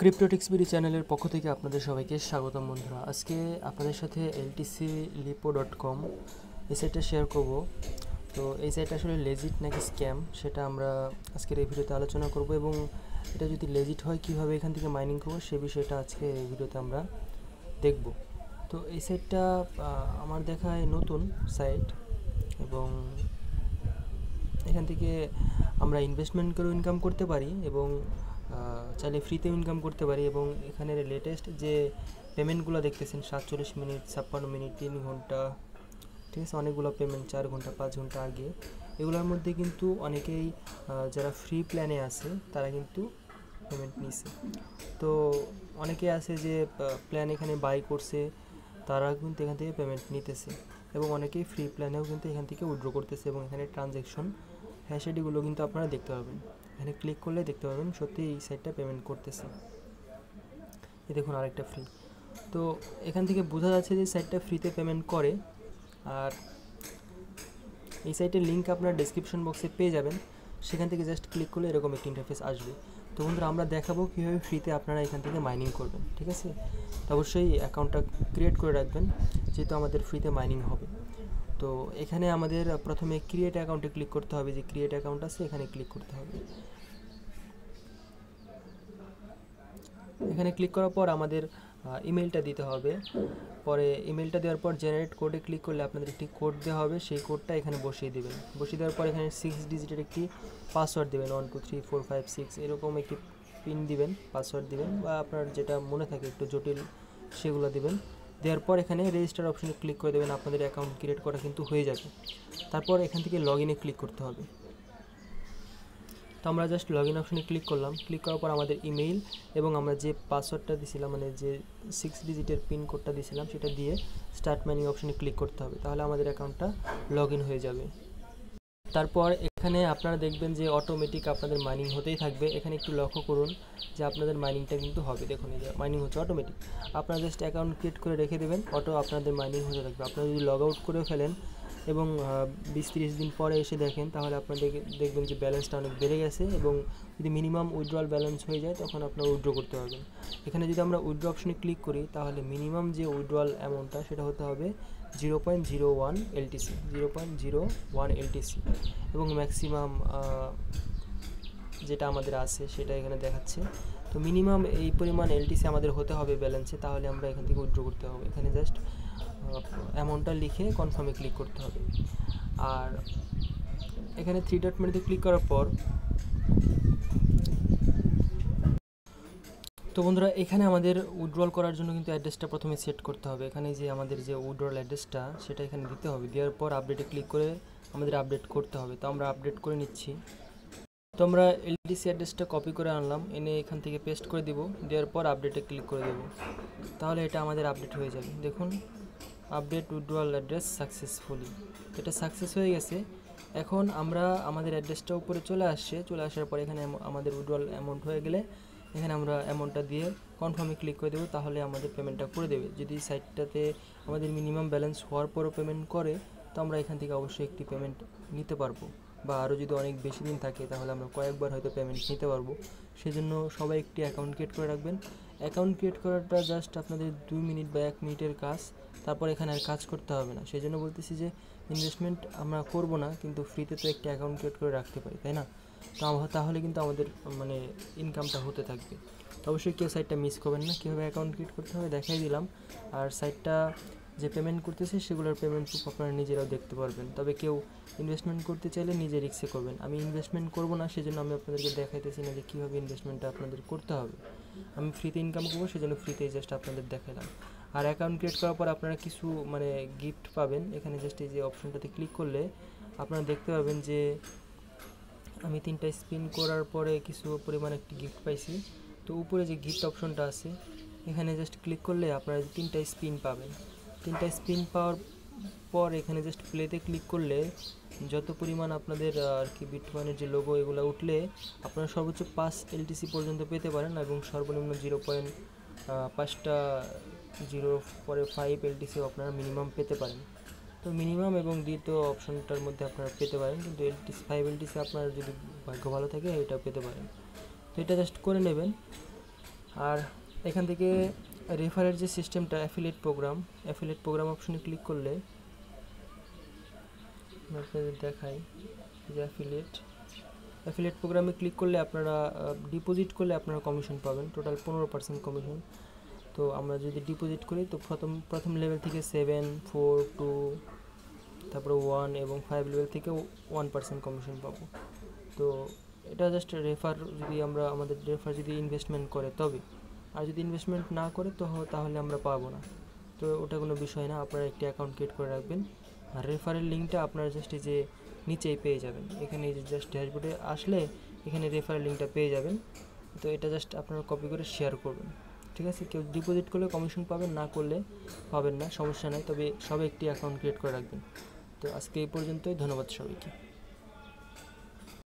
ক্রিপ্টোটিক্সবিডি চ্যানেলের পক্ষ থেকে আপনাদের সবাইকে স্বাগতম বন্ধুরা। আজকে আপনাদের সাথে LTClipo.com এই সাইটটা শেয়ার করব। তো এই সাইটটা আসলে লেজিট নাকি স্ক্যাম সেটা আমরা আজকের এই ভিডিওতে আলোচনা করব, এবং এটা যদি লেজিট হয় কীভাবে এখান থেকে মাইনিং করবো সে বিষয়টা আজকে এই ভিডিওতে আমরা দেখব। তো এই সাইটটা আমার দেখায় নতুন সাইট, এবং এখান থেকে আমরা ইনভেস্টমেন্ট করেও ইনকাম করতে পারি এবং চাইলে ফ্রিতেও ইনকাম করতে পারি। এবং এখানের লেটেস্ট যে পেমেন্টগুলো দেখতেছেন 47 মিনিট, 56 মিনিট, 3 ঘন্টা, ঠিক আছে, অনেকগুলো পেমেন্ট 4 ঘন্টা 5 ঘন্টা আগে, এগুলোর মধ্যে কিন্তু অনেকেই যারা ফ্রি প্ল্যানে আছে তারা কিন্তু পেমেন্ট নিছে। তো অনেকে আছে যে প্ল্যান এখানে বাই করছে, তারা কিন্তু এখান থেকে পেমেন্ট নিতেছে, এবং অনেকেই ফ্রি প্ল্যানেও কিন্তু এখান থেকে উইথড্র করতেছে। এবং এখানে ট্রানজ্যাকশন হ্যাশ আইডিগুলো কিন্তু আপনারা দেখতে পাবেন। এখানে ক্লিক করলে দেখতে পাবেন সত্যি এই সাইটটা পেমেন্ট করতেছে। এই দেখুন আরেকটা ফ্রি। তো এখান থেকে বোঝা যাচ্ছে যে সাইটটা ফ্রিতে পেমেন্ট করে। আর এই সাইটের লিঙ্ক আপনার ডেসক্রিপশন বক্সে পেয়ে যাবেন, সেখান থেকে জাস্ট ক্লিক করলে এরকম একটি ইন্টারফেস আসবে। তো বন্ধুরা, আমরা দেখাবো কীভাবে ফ্রিতে আপনারা এখান থেকে মাইনিং করবেন, ঠিক আছে? তো অবশ্যই অ্যাকাউন্টটা ক্রিয়েট করে রাখবেন, যেহেতু আমাদের ফ্রিতে মাইনিং হবে। তো এখানে আমাদের প্রথমে ক্রিয়েট অ্যাকাউন্টে ক্লিক করতে হবে, যে ক্রিয়েট অ্যাকাউন্ট আছে এখানে ক্লিক করতে হবে। এখানে ক্লিক করার পর আমাদের ইমেলটা দিতে হবে। পরে ইমেলটা দেওয়ার পর জেনারেট কোডে ক্লিক করলে আপনাদের একটি কোড দেওয়া হবে, সেই কোডটা এখানে বসিয়ে দেবেন। বসিয়ে দেওয়ার পর এখানে 6 ডিজিটের একটি পাসওয়ার্ড দেবেন, 1 2 3 4 5 6 এরকম একটি পিন দিবেন, পাসওয়ার্ড দিবেন, বা আপনার যেটা মনে থাকে একটু জটিল সেগুলো দিবেন। দেওয়ার পর এখানে রেজিস্টার অপশনে ক্লিক করে দেবেন, আপনাদের অ্যাকাউন্ট ক্রিয়েট করা কিন্তু হয়ে যাবে। তারপর এখান থেকে লগ ইনে ক্লিক করতে হবে। তো আমরা জাস্ট লগ ইন অপশনে ক্লিক করলাম। ক্লিক করার পর আমাদের ইমেইল এবং আমরা যে পাসওয়ার্ডটা দিয়েছিলাম, মানে যে 6 ডিজিটের পিন কোডটা দিয়েছিলাম, সেটা দিয়ে স্টার্ট মাইনিং অপশনে ক্লিক করতে হবে। তাহলে আমাদের অ্যাকাউন্টটা লগ ইন হয়ে যাবে। তারপর এখানে আপনারা দেখবেন যে অটোমেটিক আপনাদের মাইনিং হতেই থাকবে। এখানে একটু লক্ষ্য করুন যে আপনাদের মাইনিংটা কিন্তু হবে। দেখুন এই যে মাইনিং হচ্ছে অটোমেটিক। আপনারা জাস্ট অ্যাকাউন্ট ক্রিয়েট করে রেখে দেবেন, অটো আপনাদের মাইনিং হতে থাকবে। আপনারা যদি লগ আউট করেও ফেলেন এবং 20-30 দিন পরে এসে দেখেন, তাহলে আপনাদের দেখবেন যে ব্যালেন্সটা অনেক বেড়ে গেছে, এবং যদি মিনিমাম উইথড্রয়াল ব্যালেন্স হয়ে যায় তখন আপনারা উইথড্র করতে পারবেন। এখানে যদি আমরা উইথড্র অপশনে ক্লিক করি, তাহলে মিনিমাম যে উইথড্রয়াল অ্যামাউন্টটা সেটা হতে হবে 0.01 LTC, 0.01 LTC, এবং ম্যাক্সিমাম যেটা আমাদের আছে সেটা এখানে দেখাচ্ছে। তো মিনিমাম এই পরিমাণ LTC আমাদের হতে হবে ব্যালেন্সে, তাহলে আমরা এখান থেকে উইথড্র করতে হবে। এখানে জাস্ট অ্যামাউন্টটা লিখে কনফার্মে ক্লিক করতে হবে। আর এখানে 3 ডট মেনুতে ক্লিক করার পর, তো বন্ধুরা, এখানে আমাদের উইথড্রল করার জন্য কিন্তু অ্যাড্রেসটা প্রথমে সেট করতে হবে। এখানে যে আমাদের যে উইথড্রল অ্যাড্রেসটা সেটা এখানে দিতে হবে। দেওয়ার পর আপডেটে ক্লিক করে আমাদের আপডেট করতে হবে। তো আমরা আপডেট করে নিচ্ছি। তো আমরা LTC অ্যাড্রেসটা কপি করে আনলাম, এনে এখান থেকে পেস্ট করে দিব। দেওয়ার পর আপডেটে ক্লিক করে দেব, তাহলে এটা আমাদের আপডেট হয়ে যাবে। দেখুন, আপডেট উইথড্রল অ্যাড্রেস সাকসেসফুলি, এটা সাকসেস হয়ে গেছে। এখন আমরা আমাদের অ্যাড্রেসটা উপরে চলে আসার পর এখানে আমাদের উইথড্রল অ্যামাউন্ট হয়ে গেলে এখানে আমরা অ্যামাউন্টটা দিয়ে কনফার্মে ক্লিক করে দেবো, তাহলে আমাদের পেমেন্টটা করে দেবে। যদি সাইটটাতে আমাদের মিনিমাম ব্যালেন্স হওয়ার পরও পেমেন্ট করে, তো আমরা এখান থেকে অবশ্যই একটি পেমেন্ট নিতে পারবো, বা আরও যদি অনেক বেশি দিন থাকে তাহলে আমরা কয়েকবার হয়তো পেমেন্ট নিতে পারবো। সেজন্য সবাই একটি অ্যাকাউন্ট ক্রিয়েট করে রাখবেন। অ্যাকাউন্ট ক্রিয়েট করাটা জাস্ট আপনাদের 2 মিনিট বা 1 মিনিটের কাজ। তারপর এখানে আর কাজ করতে হবে না। সেই জন্য বলতেছি যে ইনভেস্টমেন্ট আমরা করব না, কিন্তু ফ্রিতে তো একটি অ্যাকাউন্ট ক্রিয়েট করে রাখতে পারি, তাই না? তো তাহলে কিন্তু আমাদের মানে ইনকামটা হতে থাকবে। তো অবশ্যই কেউ সাইটটা মিস করবেন না। কীভাবে অ্যাকাউন্ট ক্রিয়েট করতে হবে দেখাই দিলাম। আর সাইটটা যে পেমেন্ট করতেছে সেগুলোর পেমেন্ট প্রুফ আপনারা নিজেরাও দেখতে পারবেন। তবে কেউ ইনভেস্টমেন্ট করতে চাইলে নিজে রিস্কে করবেন। আমি ইনভেস্টমেন্ট করব না, সেজন্য আমি আপনাদেরকে দেখাইতেছি না যে কীভাবে ইনভেস্টমেন্টটা আপনাদের করতে হবে। আমি ফ্রিতে ইনকাম করবো, সেজন্য ফ্রিতেই জাস্ট আপনাদের দেখালাম। আর অ্যাকাউন্ট ক্রিয়েট করার পর আপনারা কিছু মানে গিফট পাবেন। এখানে জাস্ট এই যে অপশনটাতে ক্লিক করলে আপনারা দেখতে পাবেন যে আমি 3টা স্পিন করার পরে কিছু পরিমাণ একটি গিফট পাইছি। তো উপরে যে গিফট অপশনটা আছে এখানে জাস্ট ক্লিক করলে আপনারা 3টা স্পিন পাবেন। 3টা স্পিন পাওয়ার পর এখানে জাস্ট প্লেতে ক্লিক করলে যত পরিমাণ আপনাদের আর কি বিটকয়েনের যে লোগো এগুলো উঠলে আপনারা সর্বোচ্চ 5 LTC পর্যন্ত পেতে পারেন, এবং সর্বনিম্ন 0.5টা 0.5 LTC আপনারা মিনিমাম পেতে পারেন। তো মিনিমাম এবং দ্বিতীয় অপশনটার মধ্যে আপনারা পেতে পারেন, কিন্তু 5 LTC আপনার যদি ভাগ্য ভালো থাকে এটা পেতে পারেন। তো এটা জাস্ট করে নেবেন। আর এখান থেকে রেফারের যে সিস্টেমটা অ্যাফিলিয়েট প্রোগ্রাম অপশনে ক্লিক করলে আমি আপনাদের দেখাই যে অ্যাফিলিয়েট প্রোগ্রামে ক্লিক করলে আপনারা ডিপোজিট করলে আপনারা কমিশন পাবেন, টোটাল 15% কমিশন। তো আমরা যদি ডিপোজিট করি তো প্রথম লেভেল থেকে 7, 4, 2, তারপরে 1 এবং 5 লেভেল থেকে 1% কমিশন পাবো। তো এটা জাস্ট আমাদের রেফার যদি ইনভেস্টমেন্ট করে তবে, আর যদি ইনভেস্টমেন্ট না করে তো তাহলে আমরা পাবো না। তো ওটা কোনো বিষয় না, আপনারা একটি অ্যাকাউন্ট ক্রিয়েট করে রাখবেন। আর রেফারের লিঙ্কটা আপনারা জাস্ট এই যে নিচেই পেয়ে যাবেন, এখানে এই যে জাস্ট ড্যাশবোর্ডে আসলে এখানে রেফারের লিঙ্কটা পেয়ে যাবেন। তো এটা জাস্ট আপনারা কপি করে শেয়ার করবেন, ঠিক আছে? কেউ ডিপোজিট করলে কমিশন পাবেন, না করলে পাবেন না, সমস্যা নাই। তবে সবাই একটি অ্যাকাউন্ট ক্রিয়েট করে রাখবেন। তো আজকে এই পর্যন্তই, ধন্যবাদ সবাইকে।